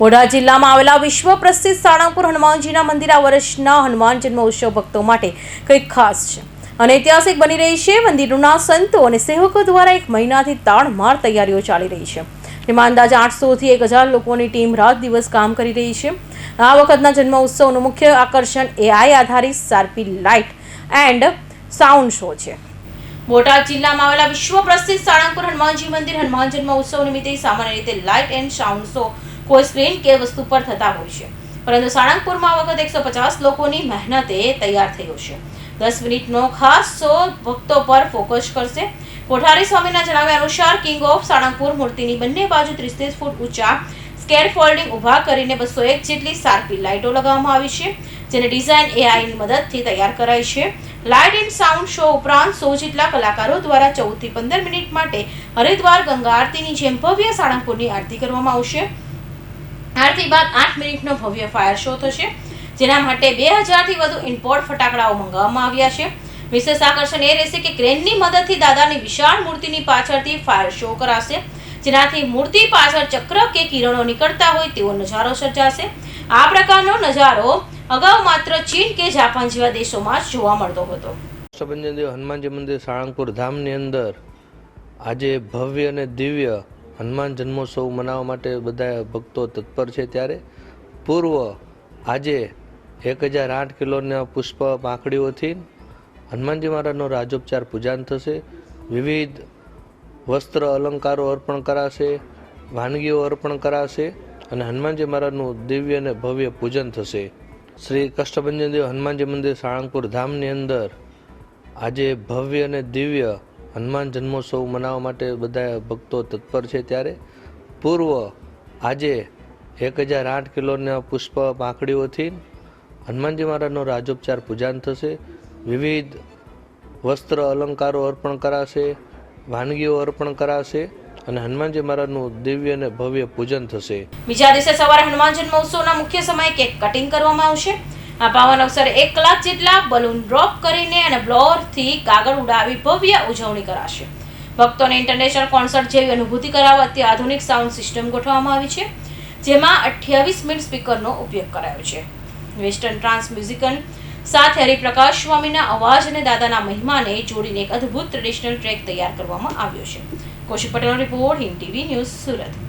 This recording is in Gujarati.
બોટાદ જિલ્લામાં આવેલા વિશ્વ પ્રસિદ્ધ સાળંગપુર હનુમાનજીના મંદિર આ વર્ષના હનુમાન જન્મોત્સવ ભક્તો માટે કંઈક ખાસ છે અને ઐતિહાસિક બની રહી છે. મંદિરના સંતો અને સેવકો દ્વારા એક મહિનાથી તાણમાર તૈયારીઓ ચાલી રહી છે. તેમાં અંદાજે 800 થી 1000 લોકોની ટીમ રાત દિવસ કામ કરી રહી છે. આ વખતના જન્મોત્સવનું મુખ્ય આકર્ષણ AI આધારિત શાર્પી લાઇટ એન્ડ સાઉન્ડ શો છે. બોટાદ જિલ્લામાં આવેલા વિશ્વ પ્રસિદ્ધ સાળંગપુર હનુમાનજી મંદિર હનુમાન જન્મોત્સવ નિમિત્તે સામાન્ય રીતે લાઇટ એન્ડ સાઉન્ડ શો કોઈ સ્ક્રીન કે વસ્તુ પર થતા હોય છે, પરંતુ સાળંગપુરમાં આ વખત 150 લોકોની મહેનતે તૈયાર થયો છે. 10 મિનિટનો ખાસ શો ભક્તો પર ફોકસ કરશે. કોઠારી સ્વામીના જણાવ્યા અનુસાર કિંગ ઓફ સાળંગપુર મૂર્તિની બંને બાજુ 30 ફૂટ ઊંચા સ્કેર ફોલ્ડિંગ ઊભા કરીને 201 જેટલી શાર્પી લાઇટો લગાવવામાં આવી છે, જેને ડિઝાઇન AI ની મદદથી તૈયાર કરાઈ છે. લાઇટ એન્ડ સાઉન્ડ શો ઉપરાંત 100 જેટલા કલાકારો દ્વારા 14 થી 15 મિનિટ માટે હરિદ્વાર ગંગા આરતીની જેમ ભવ્ય સાળંગપુરની આરતી કરવામાં આવશે. આરતી બાદ 8 મિનિટનો ભવ્ય ફાયર શો થશે, જેના માટે 2000 થી વધુ ઇમ્પોર્ટ ફટાકડાઓ મંગાવવામાં આવ્યા છે. વિશેષ આકર્ષણ એ રહેશે કે ક્રેનની મદદથી દાદાની વિશાળ મૂર્તિની પાછળથી ફાયર શો કરાશે, જેનાથી મૂર્તિ પાછળ ચક્ર કે કિરણો નીકળતા હોય તેવો નજારો સર્જાશે. આ પ્રકારનો નજારો અગાઉ માત્ર ચીન કે જાપાન જેવા દેશોમાં જ જોવા મળતો હતો. કષ્ટભંજન હનુમાનજી મંદિર સાળંગપુર ધામની અંદર આજે ભવ્ય અને દિવ્ય હનુમાન જન્મોત્સવ મનાવવા માટે બધા ભક્તો તત્પર છે. ત્યારે પૂર્વ આજે 1008 કિલોના પુષ્પ પાંખડીઓથી હનુમાનજી મહારાજનો રાજોપચાર પૂજન થશે. વિવિધ વસ્ત્ર અલંકારો અર્પણ કરાશે, વાનગીઓ અર્પણ કરાશે અને હનુમાનજી મહારાજનું દિવ્ય અને ભવ્ય પૂજન થશે. શ્રી કષ્ટભંજન હનુમાનજી મંદિર સાળંગપુર ધામની અંદર આજે ભવ્ય અને દિવ્ય હનુમાન જન્મોત્સવ મનાવવા માટે બધા ભક્તો તત્પર છે. ત્યારે પૂર્વ આજે 1008 કિલોના પુષ્પ પાંખડીઓથી હનુમાનજી મહારાજનો રાજોપચાર પૂજન થશે. વિવિધ વસ્ત્ર અલંકારો અર્પણ કરાશે, વાનગીઓ અર્પણ કરાશે અને હનુમાનજી મહારાજનું દિવ્ય અને ભવ્ય પૂજન થશે. બીજા દિવસે સવારે હનુમાન જન્મોત્સવના મુખ્ય સમયે કેક કટિંગ કરવામાં આવશે. આ પાવન અવસરે 1 લાખ જેટલા બલૂન ડ્રોપ કરીને અને બ્લોઅરથી કાગળ ઉડાવી ભવ્ય ઉજવણી કરાશે. ભક્તોને ઇન્ટરનેશનલ કોન્સર્ટ જેવી અનુભૂતિ કરાવવા અત્યાધુનિક સાઉન્ડ સિસ્ટમ ગોઠવવામાં આવી છે, જેમાં 28 મિડ સ્પીકરનો ઉપયોગ કરાયો છે. વેસ્ટર્ન ટ્રાન્સ મ્યુઝિકલ સાથે હરિપ્રકાશ સ્વામીના અવાજ અને દાદાના મહિમાને જોડીને એક અદ્ભુત ટ્રેડિશનલ ટ્રેક તૈયાર કરવામાં આવ્યો છે. કૌશિક પટેલનો report, Hind TV news, Surat.